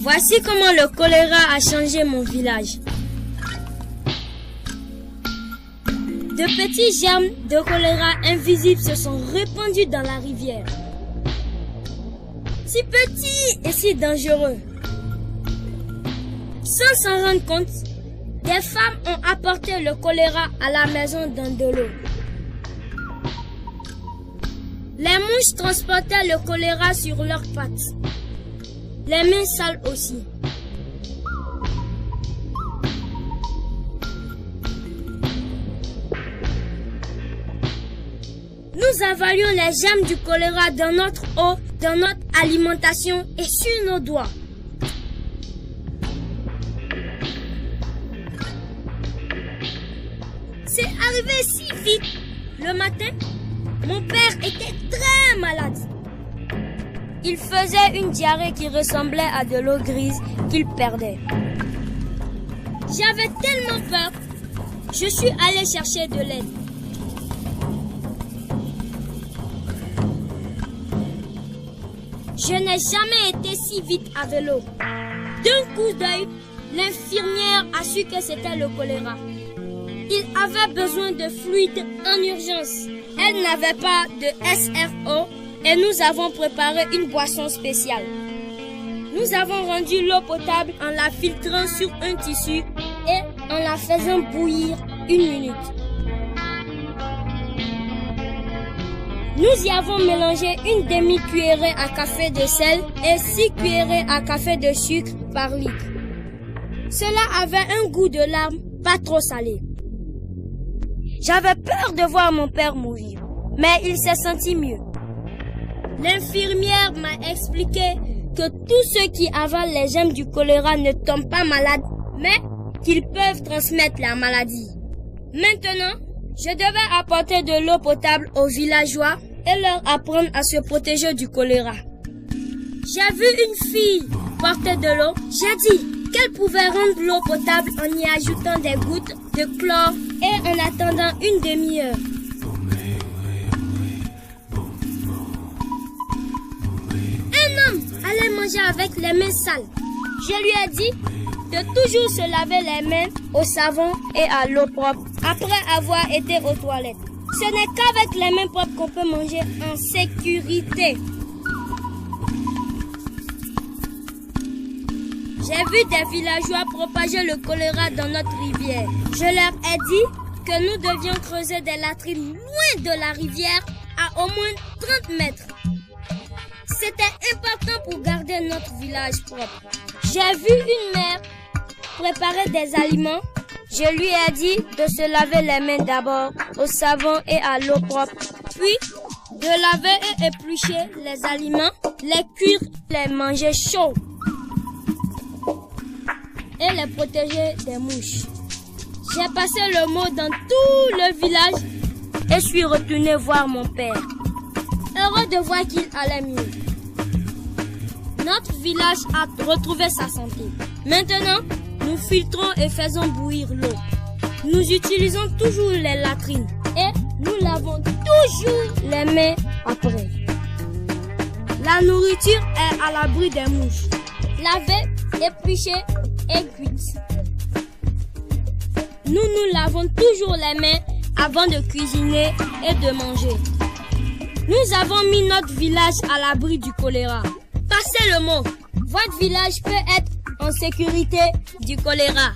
Voici comment le choléra a changé mon village. De petits germes de choléra invisibles se sont répandus dans la rivière. Si petits et si dangereux. Sans s'en rendre compte, des femmes ont apporté le choléra à la maison dans de l'eau. Les mouches transportaient le choléra sur leurs pattes. Les mains sales aussi. Nous avalions les germes du choléra dans notre eau, dans notre alimentation et sur nos doigts. C'est arrivé si vite. Le matin, mon père était très malade. Il faisait une diarrhée qui ressemblait à de l'eau grise qu'il perdait. J'avais tellement peur, je suis allée chercher de l'aide. Je n'ai jamais été si vite à vélo. D'un coup d'œil, l'infirmière a su que c'était le choléra. Il avait besoin de fluide en urgence. Elle n'avait pas de SRO et nous avons préparé une boisson spéciale. Nous avons rendu l'eau potable en la filtrant sur un tissu et en la faisant bouillir 1 minute. Nous y avons mélangé une demi-cuillerée à café de sel et 6 cuillerées à café de sucre par litre. Cela avait un goût de larmes pas trop salé. J'avais peur de voir mon père mourir, mais il s'est senti mieux. L'infirmière m'a expliqué que tous ceux qui avalent les germes du choléra ne tombent pas malades, mais qu'ils peuvent transmettre la maladie. Maintenant, je devais apporter de l'eau potable aux villageois et leur apprendre à se protéger du choléra. J'ai vu une fille porter de l'eau. J'ai dit qu'elle pouvait rendre l'eau potable en y ajoutant des gouttes de chlore et en attendant 1 demi-heure. Un homme allait manger avec les mains sales. Je lui ai dit de toujours se laver les mains au savon et à l'eau propre après avoir été aux toilettes. Ce n'est qu'avec les mains propres qu'on peut manger en sécurité. J'ai vu des villageois propager le choléra dans notre rivière. Je leur ai dit que nous devions creuser des latrines loin de la rivière à au moins 30 mètres. C'était important pour garder notre village propre. J'ai vu une mère préparer des aliments. Je lui ai dit de se laver les mains d'abord au savon et à l'eau propre, puis de laver et éplucher les aliments, les cuire, les manger chauds et les protéger des mouches. J'ai passé le mot dans tout le village et suis retourné voir mon père, heureux de voir qu'il allait mieux. Notre village a retrouvé sa santé. Maintenant, nous filtrons et faisons bouillir l'eau. Nous utilisons toujours les latrines et nous lavons toujours les mains après. La nourriture est à l'abri des mouches. Lavée, épluchée et cuite. Nous nous lavons toujours les mains avant de cuisiner et de manger. Nous avons mis notre village à l'abri du choléra. Passez le mot. Votre village peut être en sécurité du choléra.